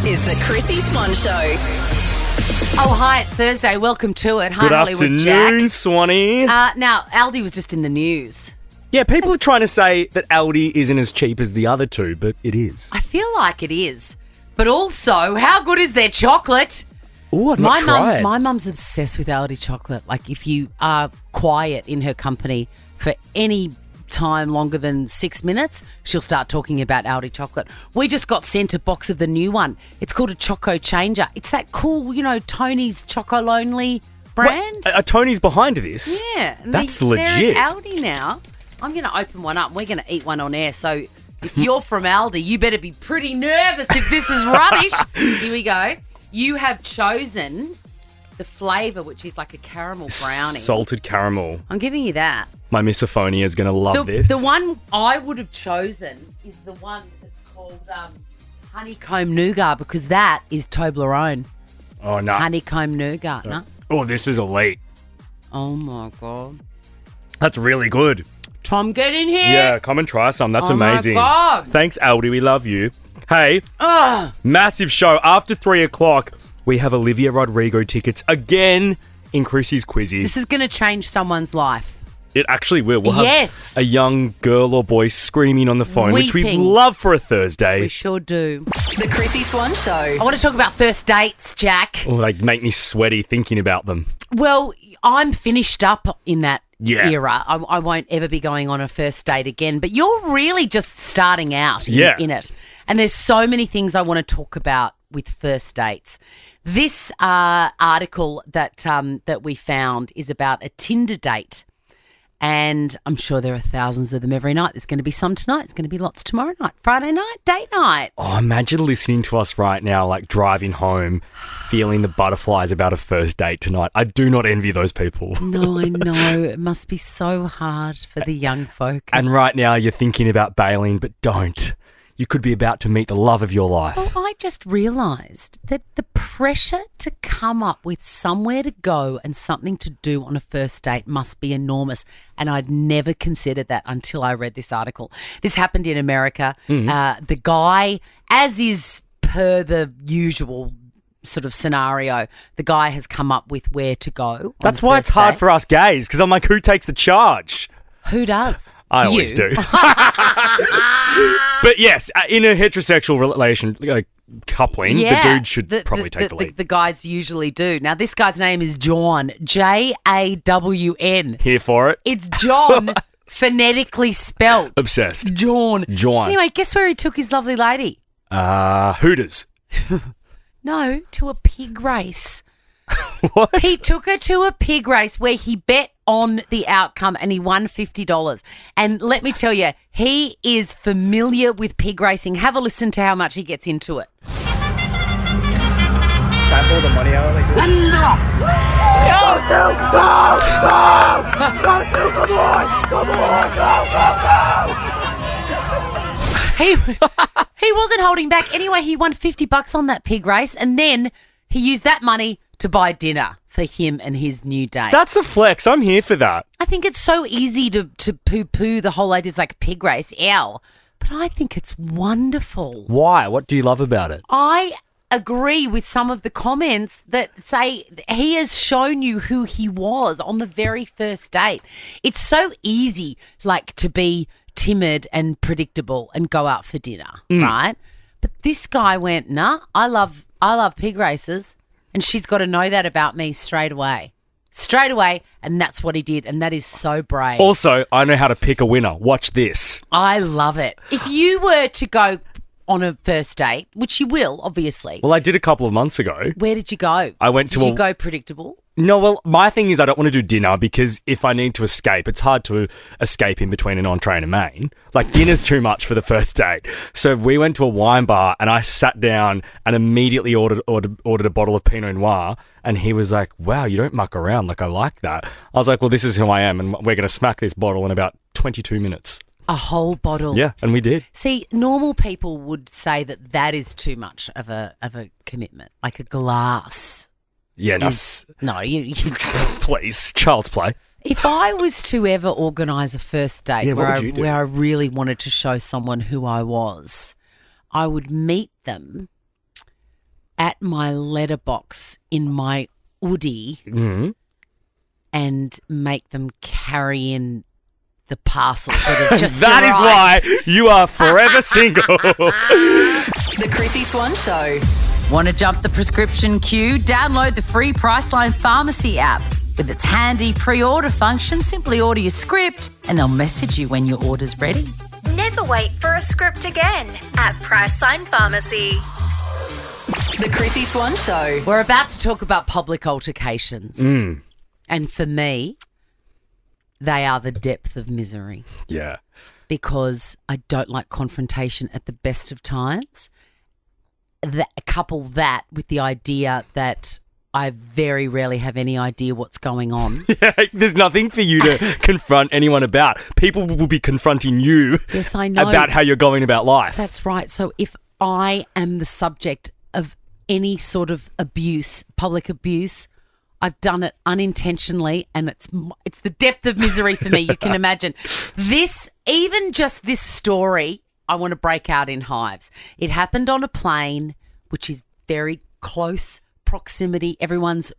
This is the Chrissy Swan Show. Oh, hi, it's Thursday. Welcome to it. Hi, Good Hollywood afternoon, Jack. Swanee. Now, Aldi was just in the news. Yeah, people are trying to say that Aldi isn't as cheap as the other two, but it is. I feel like it is. But also, how good is their chocolate? Oh, I've not tried. My mum's obsessed with Aldi chocolate. Like, if you are quiet in her company for any time longer than 6 minutes, she'll start talking about Aldi chocolate. We just got sent a box of the new one. It's called a Choco Changer. It's that cool, Tony's Choco Lonely brand. What? Are Tony's behind this? Yeah. And That's they're legit. at Aldi now. I'm going to open one up. We're going to eat one on air. So if you're from Aldi, you better be pretty nervous if this is rubbish. Here we go. You have chosen the flavour, which is like a caramel brownie. Salted caramel. I'm giving you that. My misophonia is going to love this. The one I would have chosen is the one that's called honeycomb nougat, because that is Toblerone. Oh, no. Honeycomb nougat, no? Oh, this is elite. Oh, my God. That's really good. Tom, get in here. Yeah, come and try some. That's amazing. My God. Thanks, Aldi. We love you. Hey, massive show. After 3 o'clock, we have Olivia Rodrigo tickets again in Chrissy's Quizzies. This is going to change someone's life. It actually will. We'll have Yes. a young girl or boy screaming on the phone, which we Weeping. love for a Thursday. We sure do. The Chrissy Swan Show. I want to talk about first dates, Jack. Oh, they make me sweaty thinking about them. Well, I'm finished up in that Yeah. era. I won't ever be going on a first date again. But you're really just starting out in it. And there's so many things I want to talk about with first dates. This article that we found is about a Tinder date. And I'm sure there are thousands of them every night. There's going to be some tonight. There's going to be lots tomorrow night. Friday night, date night. Oh, imagine listening to us right now, like driving home, feeling the butterflies about a first date tonight. I do not envy those people. No, I know. It must be so hard for the young folk. And right now you're thinking about bailing, but don't. You could be about to meet the love of your life. Well, I just realised that the pressure to come up with somewhere to go and something to do on a first date must be enormous. And I'd never considered that until I read this article. This happened in America. The guy, as is per the usual sort of scenario, the guy has come up with where to go. That's why it's hard for us gays, because I'm like, who takes the charge? Who does? I always do. But yes, in a heterosexual relation, coupling, the dude should probably take the lead. The guys usually do. Now, this guy's name is Jawn. J-A-W-N. Here for it. It's John, phonetically spelt. Obsessed. Jawn. Jawn. Anyway, guess where he took his lovely lady? Hooters. No, to a pig race. What? He took her to a pig race where he bet on the outcome and he won $50. And let me tell you, he is familiar with pig racing. Have a listen to how much he gets into it. Tap all the money out. He wasn't holding back. Anyway, he won $50 on that pig race, and then he used that money to buy dinner for him and his new date. That's a flex. I'm here for that. I think it's so easy to poo-poo the whole idea. It's like a pig race, ow. But I think it's wonderful. Why? What do you love about it? I agree with some of the comments that say he has shown you who he was on the very first date. It's so easy, like, to be timid and predictable and go out for dinner, right? But this guy went, nah, I love pig races, and she's got to know that about me straight away. And that's what he did, and that is so brave. Also, I know how to pick a winner. Watch this. I love it. If you were to go on a first date, which you will, obviously. Well, I did a couple of months ago. Where did you go? I went to Did you go predictable? No, well, my thing is I don't want to do dinner because if I need to escape, it's hard to escape in between an entree and a main. Like, dinner's too much for the first date. So we went to a wine bar and I sat down and immediately ordered a bottle of Pinot Noir, and he was like, wow, you don't muck around. Like, I like that. I was like, well, this is who I am, and we're going to smack this bottle in about 22 minutes. A whole bottle. Yeah, and we did. See, normal people would say that is too much of a commitment, like a glass. Yeah, no. No, you Please, child's play. If I was to ever organise a first date Yeah, what would you do? where I really wanted to show someone who I was, I would meet them at my letterbox in my Woody and make them carry in the parcels that have just That arrived. is why you are forever single. The Chrissy Swan Show. Want to jump the prescription queue? Download the free Priceline Pharmacy app. With its handy pre-order function, simply order your script and they'll message you when your order's ready. Never wait for a script again at Priceline Pharmacy. The Chrissy Swan Show. We're about to talk about public altercations. And for me, they are the depth of misery. Yeah. Because I don't like confrontation at the best of times. Couple that with the idea that I very rarely have any idea what's going on. Yeah, there's nothing for you to confront anyone about. People will be confronting you Yes, I know. about how you're going about life. That's right. So if I am the subject of any sort of abuse, public abuse, I've done it unintentionally, and it's the depth of misery for me. You can imagine even just this story, I want to break out in hives. It happened on a plane, which is very close proximity. Everyone's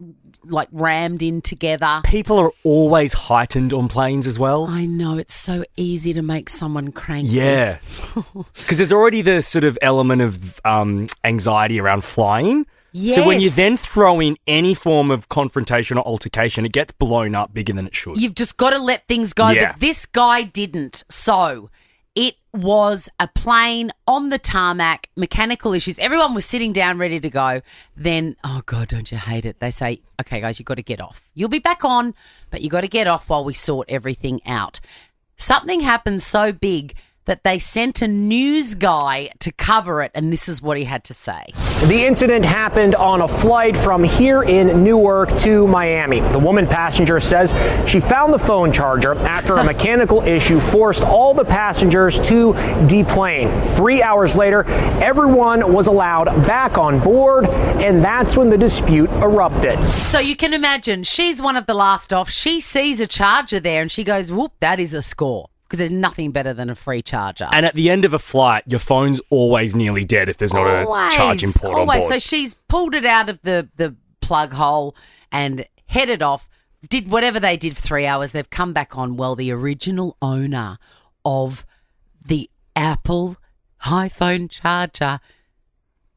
like rammed in together. People are always heightened on planes as well. I know, it's so easy to make someone cranky. Yeah. Because there's already the sort of element of anxiety around flying. Yes. So when you then throw in any form of confrontation or altercation, it gets blown up bigger than it should. You've just got to let things go. Yeah. But this guy didn't. So it was a plane on the tarmac, mechanical issues. Everyone was sitting down ready to go. Then, oh God, don't you hate it? They say, okay, guys, you've got to get off. You'll be back on, but you've got to get off while we sort everything out. Something happened so big that they sent a news guy to cover it, and this is what he had to say. The incident happened on a flight from here in Newark to Miami. The woman passenger says she found the phone charger after a mechanical issue forced all the passengers to deplane. 3 hours later, everyone was allowed back on board, and that's when the dispute erupted. So you can imagine, she's one of the last off. She sees a charger there, and she goes, whoop, that is a score. Because there's nothing better than a free charger. And at the end of a flight, your phone's always nearly dead if there's not a charging port on board. So she's pulled it out of the plug hole and headed off, did whatever they did for 3 hours. They've come back on. Well, the original owner of the Apple iPhone charger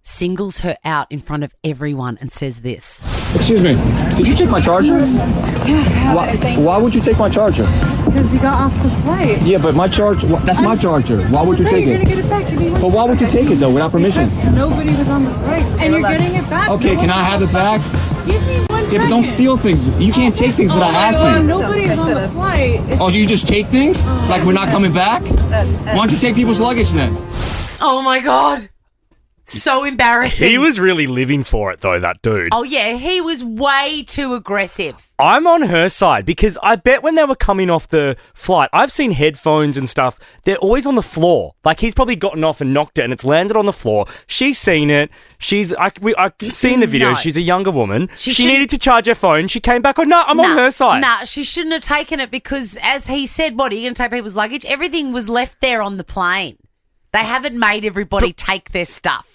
singles her out in front of everyone and says this. Excuse me, did you take my charger? Yeah. Why would you take my charger? Because we got off the flight. Yeah, but my charger, that's my charger. Why would you take You're it? gonna get it back. Give me 1 But why would you take it though, without permission? Because nobody was on the flight. And you're getting it back. Okay, can I have it back? Give me 1 second. Yeah, but don't steal things. You can't take things without asking. Nobody is on the flight. Oh, so you just take things? Like we're not coming back? Why don't you take people's luggage then? Oh, my God. So embarrassing. He was really living for it, though, that dude. Oh, yeah, he was way too aggressive. I'm on her side because I bet when they were coming off the flight, I've seen headphones and stuff. They're always on the floor. Like, he's probably gotten off and knocked it and it's landed on the floor. She's seen it. I can see in the video, No. she's a younger woman. She shouldn't- needed to charge her phone. She came back on, no, I'm on her side. Nah, she shouldn't have taken it because, as he said, what, are you going to take people's luggage? Everything was left there on the plane. They haven't made everybody take their stuff.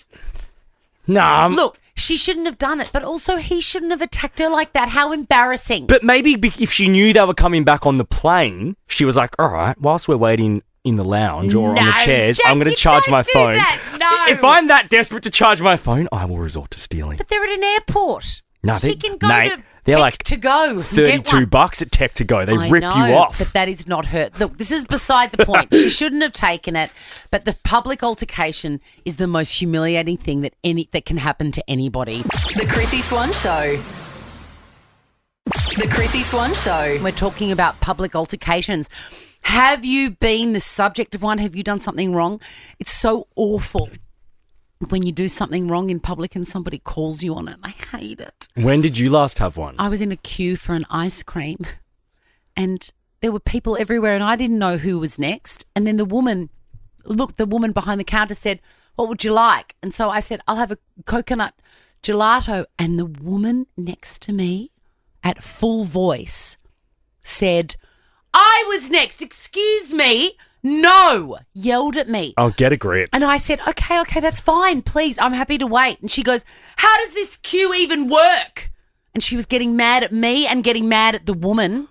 Nah, Look, she shouldn't have done it, but also he shouldn't have attacked her like that. How embarrassing. but maybe if she knew they were coming back on the plane, she was like, all right, whilst we're waiting in the lounge or on the No, chairs, Jack, I'm going you to charge don't my do phone. that. No. If I'm that desperate to charge my phone, I will resort to stealing. But they're at an airport. No, she can go mate, to they're Tech like to go. and get one. $32 at Tech to go. They I rip know, you off. But that is not her. Look, this is beside the point. She shouldn't have taken it. But the public altercation is the most humiliating thing that can happen to anybody. The Chrissy Swan Show. The Chrissy Swan Show. We're talking about public altercations. Have you been the subject of one? Have you done something wrong? It's so awful when you do something wrong in public and somebody calls you on it. I hate it. When did you last have one? I was in a queue for an ice cream and there were people everywhere and I didn't know who was next. And then the woman behind the counter said, what would you like? And so I said, I'll have a coconut gelato. And the woman next to me at full voice said, I was next. Excuse me. No, yelled at me. Oh, get a grip. And I said, okay, that's fine. Please, I'm happy to wait. And she goes, how does this queue even work? And she was getting mad at me and getting mad at the woman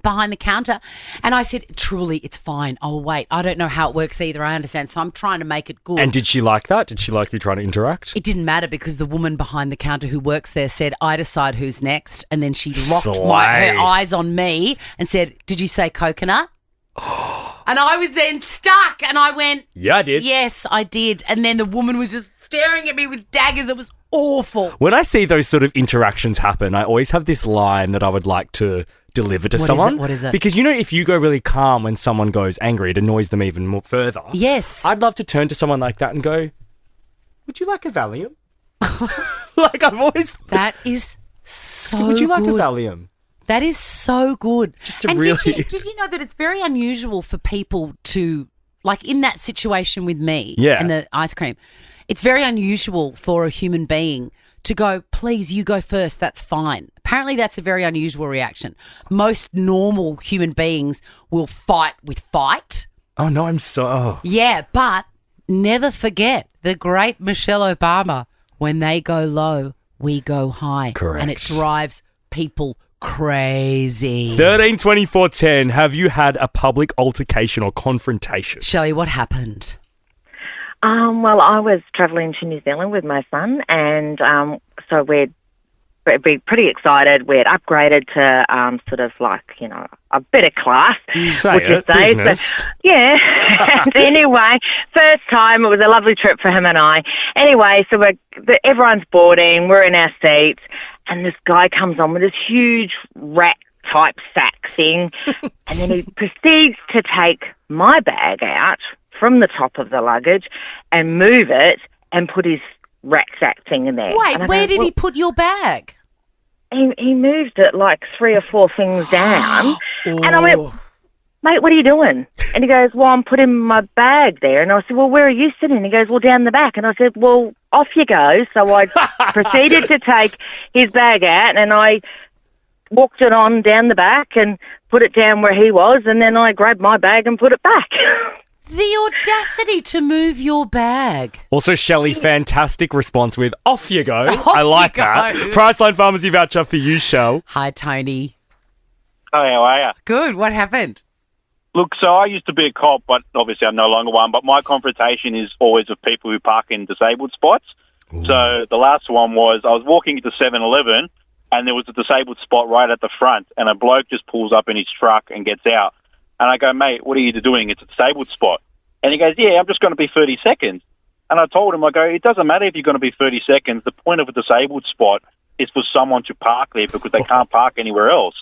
behind the counter. And I said, truly, it's fine. I'll wait. I don't know how it works either. I understand. So I'm trying to make it good. And did she like that? Did she like you trying to interact? It didn't matter because the woman behind the counter who works there said, I decide who's next. And then she locked her eyes on me and said, did you say coconut? And I was then stuck and I went, yeah, I did. Yes, I did. And then the woman was just staring at me with daggers. It was awful. When I see those sort of interactions happen, I always have this line that I would like to deliver to someone. What is it? Because, if you go really calm when someone goes angry, it annoys them even more further. Yes. I'd love to turn to someone like that and go, would you like a Valium? Like I've always... That is so Would you like good. a Valium? That is so good. Just to and really... did you know that it's very unusual for people to, like in that situation with me and the ice cream, it's very unusual for a human being to go, please, you go first, that's fine. Apparently that's a very unusual reaction. Most normal human beings will fight with fight. Oh, no, I'm so... Oh. Yeah, but never forget the great Michelle Obama, when they go low, we go high. Correct. And it drives people crazy. 13 24 10, have you had a public altercation or confrontation? Shelley, what happened? Well, I was travelling to New Zealand with my son, and so we'd be pretty excited. We'd upgraded to sort of like, a better class. Say it, business. So, yeah. And anyway, first time, it was a lovely trip for him and I. Anyway, so everyone's boarding, we're in our seats, and this guy comes on with this huge rat-type sack thing, and then he proceeds to take my bag out from the top of the luggage and move it and put his rucksack thing in there. Wait, where did he put your bag? He moved it like 3 or 4 things down. And I went, mate, what are you doing? And he goes, well, I'm putting my bag there. And I said, well, where are you sitting? He goes, well, down the back. And I said, well, off you go. So I proceeded to take his bag out and I walked it on down the back and put it down where he was. And then I grabbed my bag and put it back. The audacity to move your bag. Also, Shelley, fantastic response with, off you go. Off I like you go. that. Priceline Pharmacy voucher for you, Shell. Hi, Tony. Hi, how are you? Good. What happened? Look, so I used to be a cop, but obviously I'm no longer one. But my confrontation is always with people who park in disabled spots. Ooh. So the last one was I was walking into 7-Eleven and there was a disabled spot right at the front and a bloke just pulls up in his truck and gets out. And I go, mate, what are you doing? It's a disabled spot. And he goes, yeah, I'm just going to be 30 seconds. And I told him, I go, it doesn't matter if you're going to be 30 seconds. The point of a disabled spot is for someone to park there because they can't park anywhere else.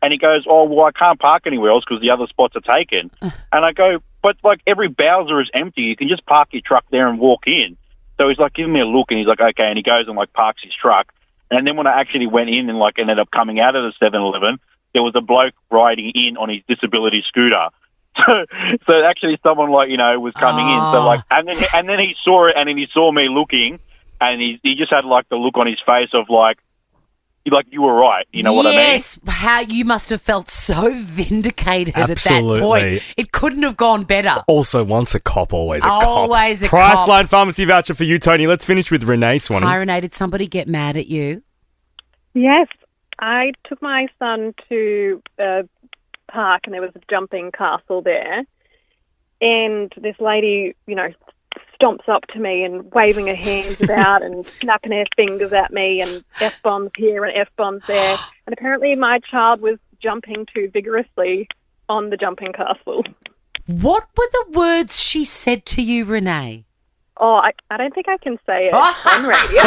And he goes, oh, well, I can't park anywhere else because the other spots are taken. And I go, but like every Bowser is empty. You can just park your truck there and walk in. So he's like giving me a look and he's like, okay. And he goes and like parks his truck. And then when I actually went in and like ended up coming out of the 7-Eleven, there was a bloke riding in on his disability scooter. So actually someone like, was coming in. So like, and then he saw it and then he saw me looking and he just had like the look on his face of like you were right. You know what I mean? Yes. How you must have felt so vindicated Absolutely. At that point. It couldn't have gone better. Also, once a cop, always a cop. Always a cop. Priceline Pharmacy voucher for you, Tony. Let's finish with Renee Swanee. Hi, Renee. Did somebody get mad at you? Yes. I took my son to a park and there was a jumping castle there. And this lady, stomps up to me and waving her hands about and snapping her fingers at me and F-bombs here and F-bombs there. And apparently my child was jumping too vigorously on the jumping castle. What were the words she said to you, Renee? Oh, I don't think I can say it on radio.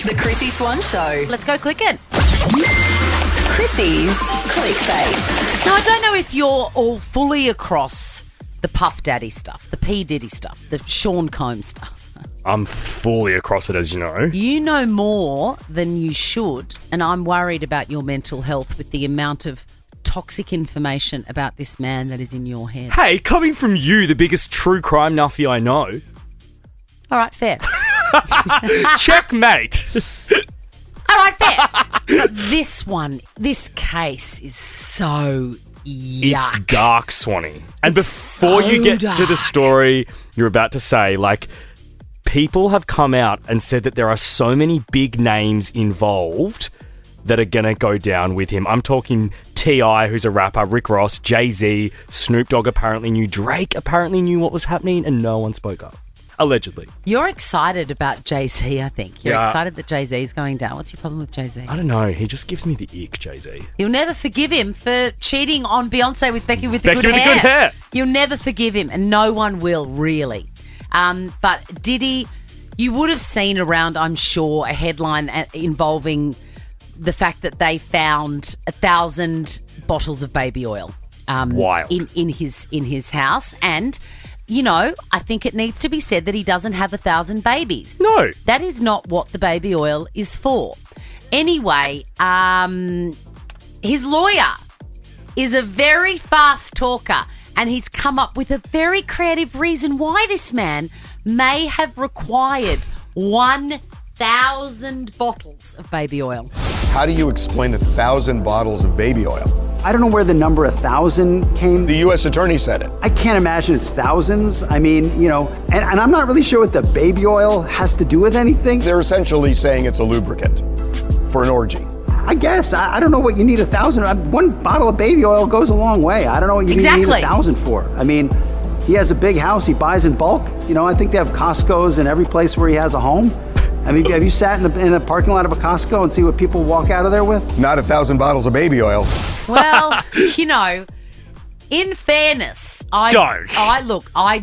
The Chrissy Swan Show. Let's go click it. Chrissy's clickbait. Now, I don't know if you're all fully across the Puff Daddy stuff, the P. Diddy stuff, the Sean Combs stuff. I'm fully across it, as you know. You know more than you should, and I'm worried about your mental health with the amount of toxic information about this man that is in your head. Hey, coming from you, the biggest true crime nuffy I know. All right, fair. Checkmate. All right, fair. But this case is so yuck. It's dark, Swanee. And It's before so you get to the dark. story you're about to say, like, people have come out and said that there are so many big names involved that are going to go down with him. I'm talking T.I., who's a rapper, Rick Ross, Jay-Z, Snoop Dogg apparently knew, Drake apparently knew what was happening, and no one spoke up. Allegedly. You're excited about Jay-Z, I think. You're Yeah. excited that Jay-Z is going down. What's your problem with Jay-Z? I don't know. He just gives me the ick, Jay-Z. You'll never forgive him for cheating on Beyonce with Becky with the Becky good with hair. the good hair. You'll never forgive him, and no one will, really. But Diddy, you would have seen around, I'm sure, a headline involving the fact that they found 1,000 bottles of baby oil Wild. in his house. And, you know, I think it needs to be said that he doesn't have 1,000 babies. No. That is not what the baby oil is for. Anyway, his lawyer is a very fast talker, and he's come up with a very creative reason why this man may have required 1,000 bottles of baby oil. How do you explain 1,000 bottles of baby oil? I don't know where the number 1,000 came. The U.S. attorney said it. I can't imagine it's thousands. I mean, you know, and I'm not really sure what the baby oil has to do with anything. They're essentially saying it's a lubricant for an orgy. I guess. I don't know what you need 1,000. One bottle of baby oil goes a long way. I don't know what you need 1,000 for. I mean, he has a big house. He buys in bulk. You know, I think they have Costco's in every place where he has a home. I mean, have you sat in the parking lot of a Costco and see what people walk out of there with? Not 1,000 bottles of baby oil. Well, you know, in fairness, I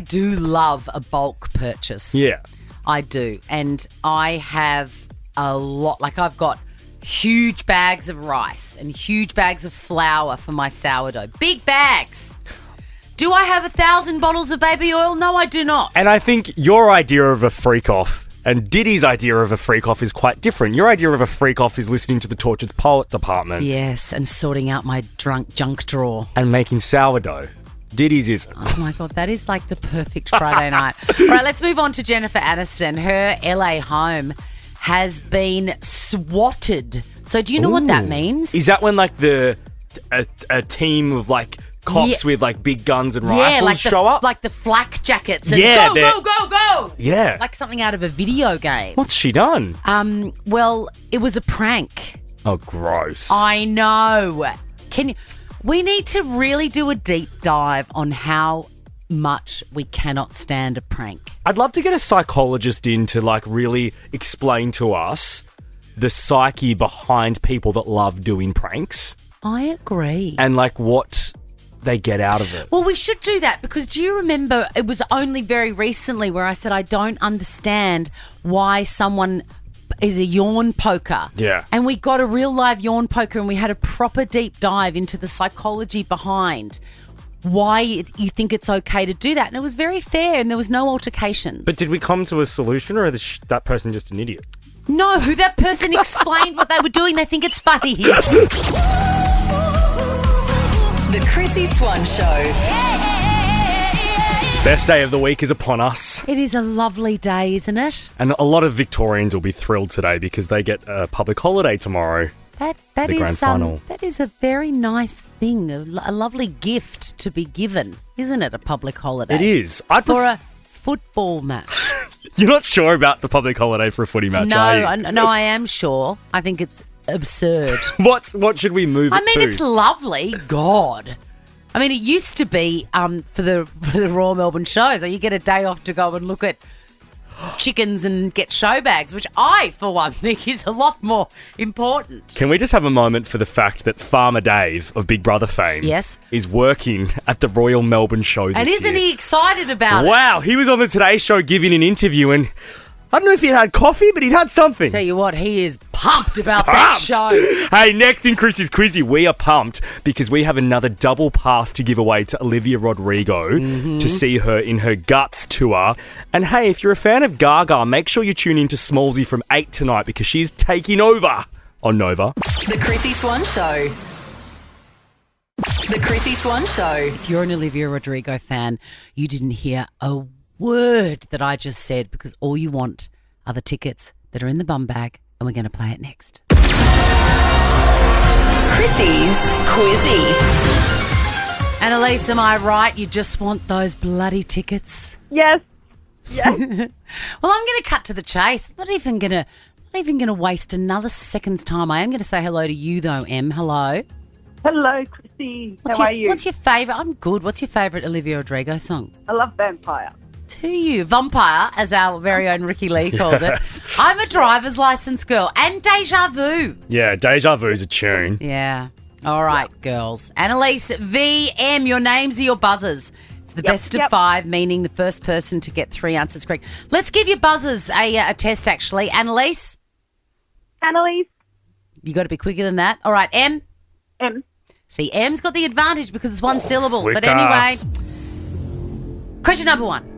do love a bulk purchase. Yeah. I do. And I have a lot. Like, I've got huge bags of rice and huge bags of flour for my sourdough. Big bags. Do I have 1,000 bottles of baby oil? No, I do not. And I think your idea of a freak-off and Diddy's idea of a freak-off is quite different. Your idea of a freak-off is listening to the Tortured Poet department. Yes, and sorting out my junk drawer. And making sourdough. Diddy's isn't. Oh, my God, that is like the perfect Friday night. All right, let's move on to Jennifer Aniston. Her LA home has been swatted. So do you know what that means? Is that when, like, a team of, like, cops with, like, big guns and rifles like show up? Like the flak jackets and Yeah, go! Yeah. Like something out of a video game. What's she done? Well, it was a prank. Oh, gross. I know. We need to really do a deep dive on how much we cannot stand a prank. I'd love to get a psychologist in to, like, really explain to us the psyche behind people that love doing pranks. I agree. And, like, what they get out of it. Well, we should do that because do you remember it was only very recently where I said I don't understand why someone is a yawn poker. Yeah. And we got a real live yawn poker and we had a proper deep dive into the psychology behind why you think it's okay to do that. And it was very fair and there was no altercations. But did we come to a solution or is that person just an idiot? No, that person explained what they were doing. They think it's funny. The Chrissy Swan Show. Best day of the week is upon us. It is a lovely day, isn't it? And a lot of Victorians will be thrilled today because they get a public holiday tomorrow. That The is grand final. that is a very nice thing, a lovely gift to be given, isn't it? A public holiday. It is. For a football match. You're not sure about the public holiday for a footy match, are you? No, I am sure. I think it's absurd. What should we move it to? I mean, it's lovely. God. I mean, it used to be for the Royal Melbourne show, so you get a day off to go and look at chickens and get show bags, which I, for one, think is a lot more important. Can we just have a moment for the fact that Farmer Dave of Big Brother fame is working at the Royal Melbourne show this And isn't year. he excited about it? Wow, he was on the Today Show giving an interview and I don't know if he had coffee, but he'd had something. Tell you what, he is pumped about that show. Hey, next in Chrissy's Quizzy, we are pumped because we have another double pass to give away to Olivia Rodrigo to see her in her Guts tour. And hey, if you're a fan of Gaga, make sure you tune in to Smallsy from 8 tonight because she's taking over on Nova. The Chrissy Swan Show. The Chrissy Swan Show. If you're an Olivia Rodrigo fan, you didn't hear a word that I just said because all you want are the tickets that are in the bum bag and we're going to play it next. Chrissy's Quizzy. Annalise, am I right? You just want those bloody tickets? Yes. Yes. Well, I'm going to cut to the chase. Not even going to waste another second's time. I am going to say hello to you, though, Em. Hello. Hello, Chrissy. How are you? What's your favourite? I'm good. What's your favourite Olivia Rodrigo song? I love Vampire. To you. Vampire, as our very own Ricky Lee calls it. I'm a driver's licence girl. And Deja Vu. Yeah, Deja Vu's a tune. Yeah. All right, girls. Annalise, VM, your names are your buzzers. It's the best of 5, meaning the first person to get 3 answers correct. Let's give your buzzers a test, actually. Annalise? Annalise. You got to be quicker than that. All right, M? M. See, M's got the advantage because it's one syllable. quicker. But anyway, question number 1.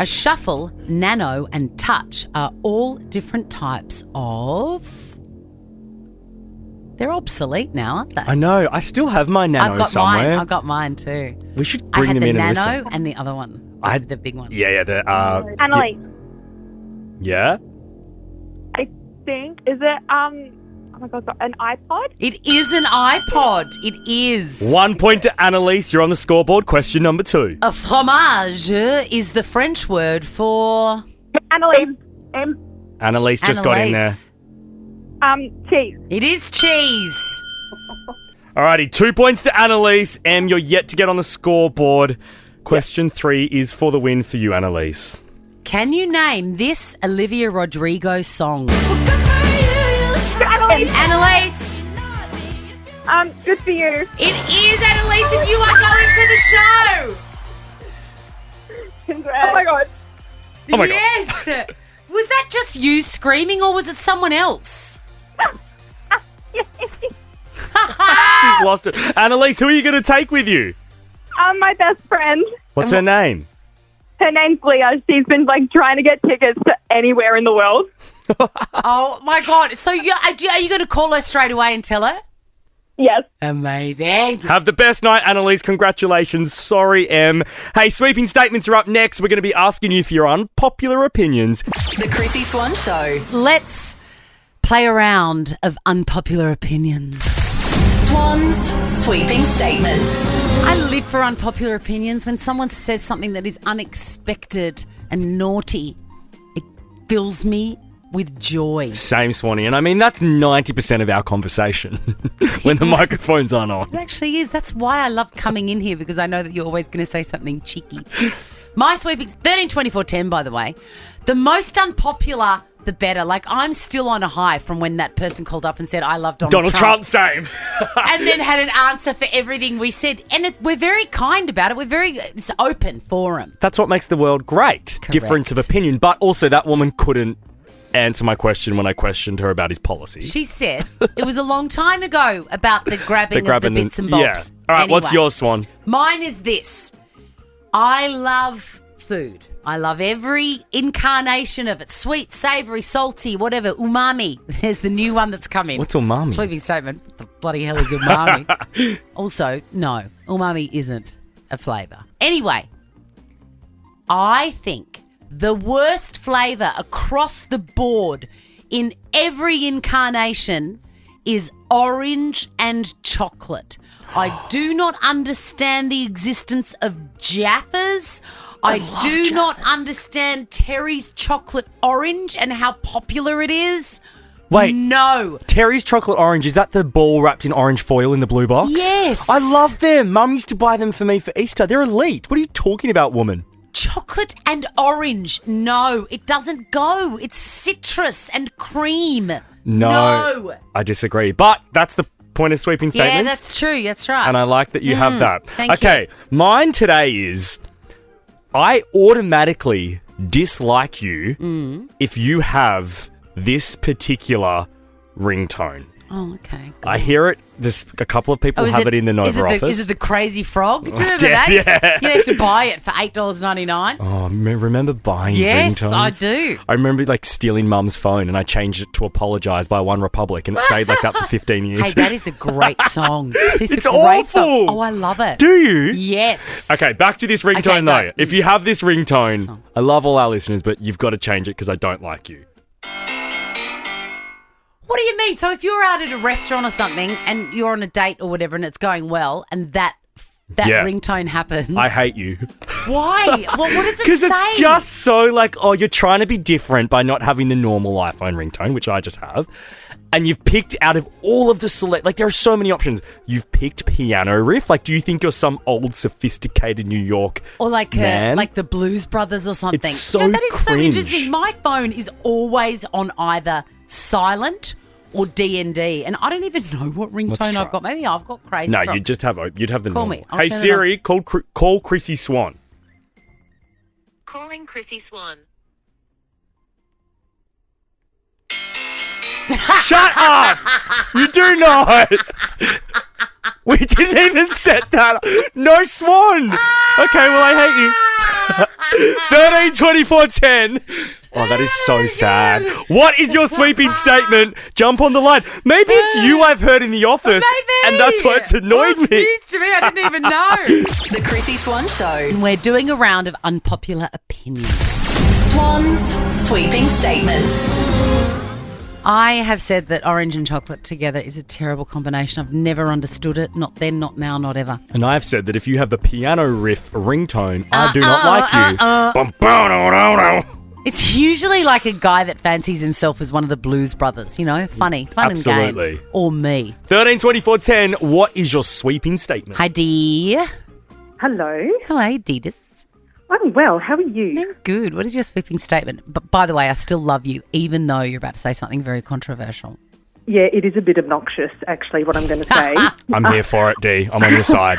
A shuffle, nano, and touch are all different types of... They're obsolete now, aren't they? I know. I still have my Nano somewhere. I've got mine too. We should bring them in and listen. I had the Nano and the other one. I had the big one. Yeah. Annalise. Yeah? I think, is it, oh my God, an iPod? It is an iPod. It is. 1 point to Annalise. You're on the scoreboard. Question number 2. A fromage is the French word for... Annalise. Annalise just got in there. Cheese. It is cheese. Alrighty, 2 points to Annalise. Em, you're yet to get on the scoreboard. Question 3 is for the win for you, Annalise. Can you name this Olivia Rodrigo song? Annalise. Annalise. Good for you. It is, Annalise, and you are going to the show. Congrats. Oh my God. Oh my God. Yes. Was that just you screaming or was it someone else? She's lost it. Annalise, who are you going to take with you? My best friend. What's her name? Her name's Leah. She's been trying to get tickets to anywhere in the world. Oh my God. So are you going to call her straight away and tell her? Yes. Amazing. Have the best night, Annalise. Congratulations. Sorry, Em. Hey, sweeping statements are up next. We're going to be asking you for your unpopular opinions. The Chrissy Swan Show. Let's play a round of unpopular opinions. Swan's sweeping statements. I live for unpopular opinions. When someone says something that is unexpected and naughty, it fills me with joy. Same, Swanee. And I mean, that's 90% of our conversation when the microphones aren't on. It actually is. That's why I love coming in here, because I know that you're always going to say something cheeky. My sweepings, 13, 24, 10, by the way. The most unpopular, the better. Like, I'm still on a high from when that person called up and said, I love Donald Trump. Same. And then had an answer for everything we said. And we're very kind about it. It's open forum. That's what makes the world great. Correct. Difference of opinion. But also, that woman couldn't answer my question when I questioned her about his policy. She said it was a long time ago about the grabbing of the bits and bobs. Yeah. All right, what's yours, Swan? Mine is this. I love food. I love every incarnation of it. Sweet, savoury, salty, whatever. Umami. There's the new one that's come in. What's umami? Sweeping statement. What the bloody hell is umami? Also, no. Umami isn't a flavour. Anyway, I think the worst flavour across the board in every incarnation is orange and chocolate. I do not understand the existence of Jaffas. I do not understand Terry's chocolate orange and how popular it is. Wait. No. Terry's chocolate orange, is that the ball wrapped in orange foil in the blue box? Yes. I love them. Mum used to buy them for me for Easter. They're elite. What are you talking about, woman? Chocolate and orange. No, it doesn't go. It's citrus and cream. No. I disagree. But that's the point of sweeping statements. Yeah, that's true. That's right. And I like that you have that. Thank you. Mine today is I automatically dislike you if you have this particular ringtone. Oh, okay. I hear it. There's a couple of people have it in the Nova office. Is it the crazy frog? Do you remember Yeah, that? yeah. You have to buy it for $8.99. Oh, remember buying Yes, ringtones? I do. I remember stealing Mum's phone and I changed it to Apologise by One Republic and it stayed like that for 15 years. Hey, that is a great song. It's a great awful. song. Oh, I love it. Do you? Yes. Okay, back to this ringtone Okay, go. though. If you have this ringtone, I love all our listeners, but you've got to change it because I don't like you. What do you mean? So if you're out at a restaurant or something and you're on a date or whatever and it's going well and that that ringtone happens. I hate you. Why? What does it say? Because it's just so like, oh, you're trying to be different by not having the normal iPhone ringtone, which I just have. And you've picked out of all of the select, like there are so many options. You've picked piano riff. Like, do you think you're some old, sophisticated New York or like man? Like the Blues Brothers or something? It's so that is so cringe. interesting. My phone is always on either silent or DND, and I don't even know what ringtone I've got. Maybe I've got crazy. No, you'd have the Call normal. me. I'll Hey turn it Siri, call Chrissy Swan. Calling Chrissy Swan. Shut up! You do not. We didn't even set that up. No Swan. Okay, well I hate you. 13 24 10. Oh, that is so sad. What is your sweeping statement? Jump on the line. Maybe it's you I've heard in the office. Maybe. And that's why it's annoyed me. News to me. I didn't even know. The Chrissy Swan Show. And we're doing a round of unpopular opinions. Swan's sweeping statements. I have said that orange and chocolate together is a terrible combination. I've never understood it. Not then, not now, not ever. And I've said that if you have the piano riff ringtone, I do not like you. It's usually like a guy that fancies himself as one of the Blues Brothers, you know, fun Absolutely. and games. Or me. 13 24 10. What is your sweeping statement? Hi, Dee. Hello. Hello, Deedus. I'm well. How are you? I'm good. What is your sweeping statement? But by the way, I still love you, even though you're about to say something very controversial. Yeah, it is a bit obnoxious, actually, what I'm going to say. I'm here for it, Dee. I'm on your side.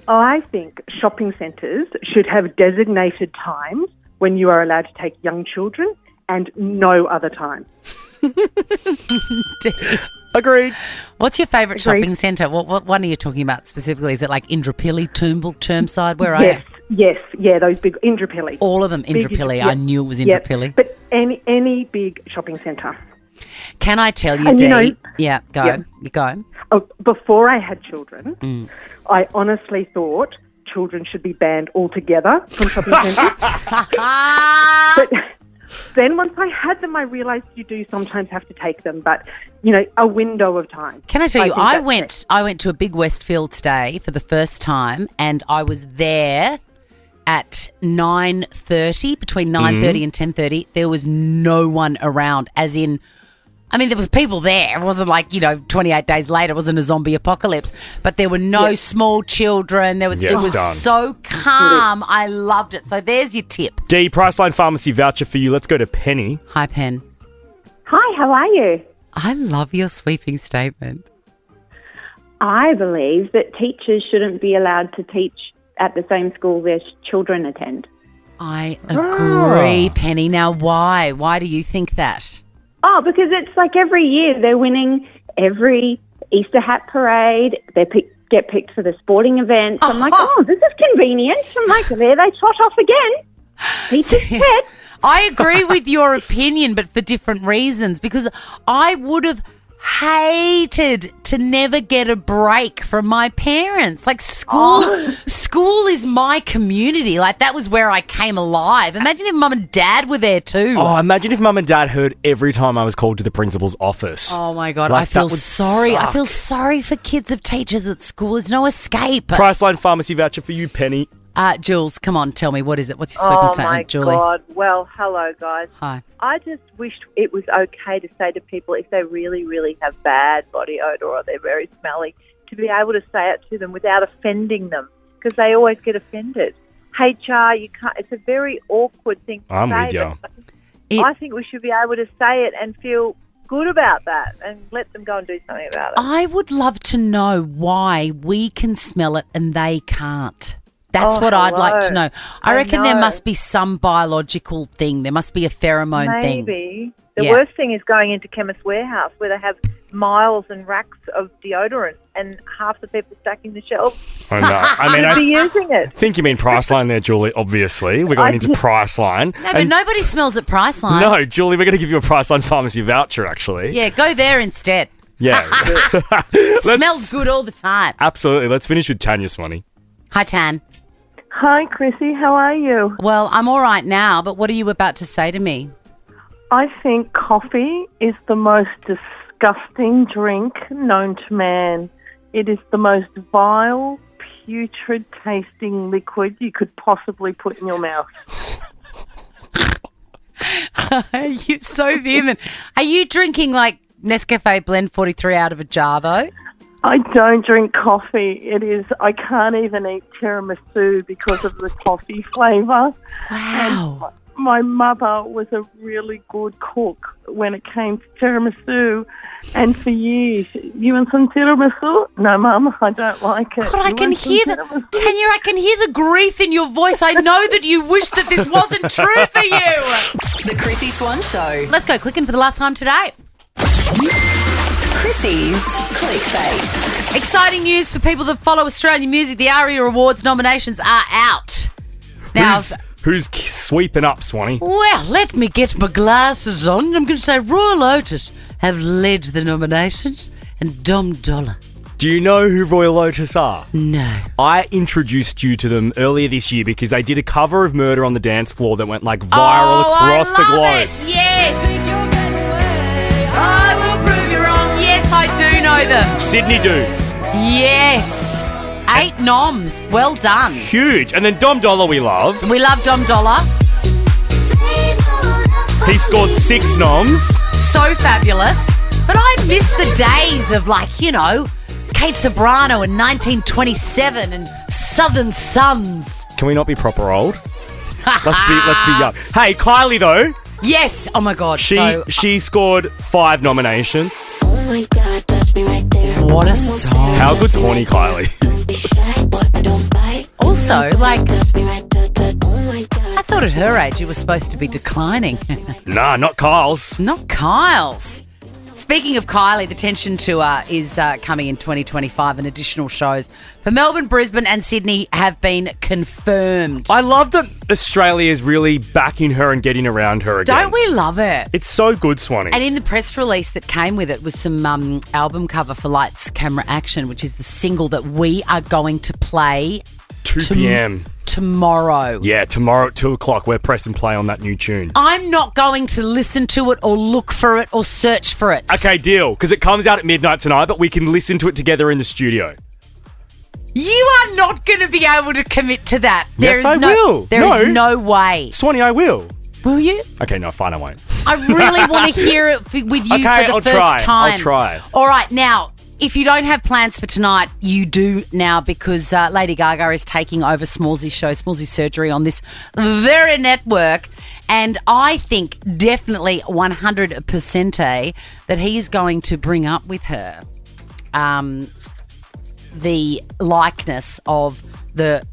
I think shopping centres should have designated times when you are allowed to take young children and no other time. Agreed. What's your favourite shopping centre? What one are you talking about specifically? Is it like Indooroopilly, Toombul, Chermside? Where are you? Yes, those big Indooroopilly. All of them Indooroopilly. Yep. I knew it was Indooroopilly. Yep. But any big shopping centre. Can I tell you, And Dee? you know- Yeah, go. Yeah. You go. Oh, before I had children, I honestly thought children should be banned altogether from shopping centres. But then once I had them, I realised you do sometimes have to take them, but, you know, a window of time. Can I tell you, think I that's went to a big Westfield today for the first time, and I was there at 9:30, between 9:30 and 10:30. There was no one around, as in, I mean, there were people there. It wasn't like, 28 days later, it wasn't a zombie apocalypse, but there were no small children. It was done. so calm. I loved it. So there's your tip. Dee, Priceline Pharmacy voucher for you. Let's go to Penny. Hi, Pen. Hi, how are you? I love your sweeping statement. I believe that teachers shouldn't be allowed to teach at the same school their children attend. I agree, Penny. Now, why? Why do you think that? Oh, because it's like every year they're winning every Easter hat parade. They get picked for the sporting events. I'm like, this is convenient. I'm like, there they trot off again. Teacher's pet. I agree with your opinion, but for different reasons, because I would have hated to never get a break from my parents. Like school is my community. Like that was where I came alive. Imagine if mum and dad were there too. Oh, imagine if mum and dad heard every time I was called to the principal's office. Oh my God, Like, I feel that would sorry. suck. I feel sorry for kids of teachers at school. There's no escape. Priceline Pharmacy voucher for you, Penny. Jules, come on, tell me, what is it? What's your sweeping statement, Julie? Oh, my God. Well, hello, guys. Hi. I just wished it was okay to say to people if they really, really have bad body odour or they're very smelly, to be able to say it to them without offending them, because they always get offended. HR, you can't. It's a very awkward thing to I'm say. with you. but I think we should be able to say it and feel good about that and let them go and do something about it. I would love to know why we can smell it and they can't. That's what I'd like to know. I reckon there must be some biological thing. There must be a pheromone thing. Maybe. The worst thing is going into Chemist Warehouse where they have miles and racks of deodorant and half the people stacking the shelves. I know. I mean, should be using it. I think you mean Priceline there, Julie, obviously. We're going into Priceline. No, but nobody smells at Priceline. No, Julie, we're going to give you a Priceline Pharmacy voucher, actually. Yeah, go there instead. Yeah. Smells good all the time. Absolutely. Let's finish with Tanya Swanee. Hi, Tan. Hi, Chrissy. How are you? Well, I'm all right now, but what are you about to say to me? I think coffee is the most disgusting drink known to man. It is the most vile, putrid-tasting liquid you could possibly put in your mouth. You're so vehement. Are you drinking like Nescafe Blend 43 out of a jar though? I don't drink coffee. I can't even eat tiramisu because of the coffee flavour. Wow. And my mother was a really good cook when it came to tiramisu. And for years, you want some tiramisu? No, Mum, I don't like it. God, I can hear Tanya, I can hear the grief in your voice. I know that you wish that this wasn't true for you. The Chrissy Swan Show. Let's go clicking for the last time today. Chrissy's Clickbait. Exciting news for people that follow Australian music. The ARIA Awards nominations are out. Now, who's sweeping up, Swanee? Well, let me get my glasses on. I'm going to say Royal Otis have led the nominations and Dom Dollar. Do you know who Royal Otis are? No. I introduced you to them earlier this year because they did a cover of Murder on the Dance Floor that went like viral across the globe. Yes. I will prove you wrong. Yes, I do know them. Sydney dudes. Yes. 8 noms. Well done. Huge. And then Dom Dollar we love. We love Dom Dollar. He scored 6 noms. So fabulous. But I miss the days of Kate Sobrano in 1927 and Southern Sons. Can we not be proper old? Let's be young. Hey, Kylie though. Yes. Oh my God. She scored 5 nominations. Oh my God, touch me right there. What a song. How good's horny Kylie? Also, I thought at her age it was supposed to be declining. Nah, not Kyle's. Not Kyle's. Speaking of Kylie, the Tension Tour is coming in 2025 and additional shows for Melbourne, Brisbane and Sydney have been confirmed. I love that Australia is really backing her and getting around her again. Don't we love it? It's so good, Swanee. And in the press release that came with it was some album cover for Lights, Camera, Action, which is the single that we are going to play 2 p.m. tomorrow. Yeah, tomorrow at 2 o'clock, we're press and play on that new tune. I'm not going to listen to it or look for it or search for it. Okay, deal, because it comes out at midnight tonight, but we can listen to it together in the studio. You are not going to be able to commit to that. Yes, I will. There is no way. Swanee, I will. Will you? Okay, no, fine, I won't. I really want to hear it with you okay, for the first time. I'll try. All right, now, if you don't have plans for tonight, you do now because Lady Gaga is taking over Smallsy's show, Smallsy Surgery, on this very network. And I think definitely 100% that he is going to bring up with her the likeness of the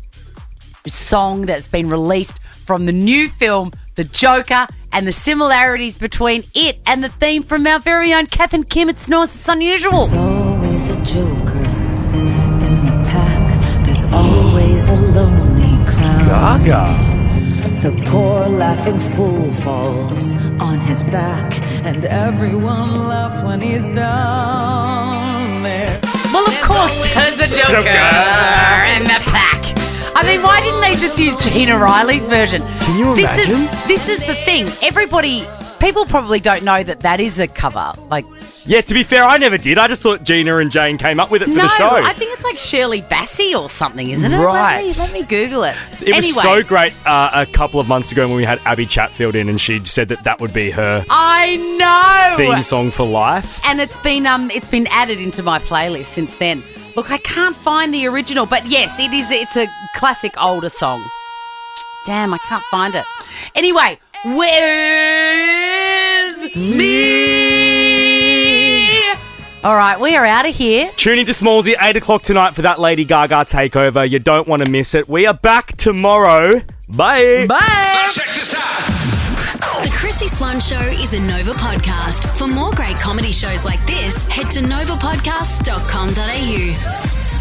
song that's been released from the new film, The Joker, and the similarities between it and the theme from our very own Kath and Kim. It's unusual. There's always a joker in the pack. There's always a lonely clown. Gaga. The poor laughing fool falls on his back, and everyone laughs when he's down there. Well, of course, there's a joker in the pack. I mean, why didn't they just use Gina Riley's version? Can you imagine? This is the thing. People probably don't know that is a cover. Yeah, to be fair, I never did. I just thought Gina and Jane came up with it for the show. I think it's like Shirley Bassey or something, isn't it? Right. Let me Google it. It was so great a couple of months ago when we had Abby Chatfield in and she said that would be her I know theme song for life. And it's been added into my playlist since then. Look, I can't find the original, but yes, it's a classic older song. Damn, I can't find it. Anyway, where's me? All right, we are out of here. Tune into Smallsy 8 o'clock tonight for that Lady Gaga takeover. You don't want to miss it. We are back tomorrow. Bye. Bye. Check this out. The Chrissy Swan Show is a Nova podcast. For more great comedy shows like this, head to novapodcast.com.au.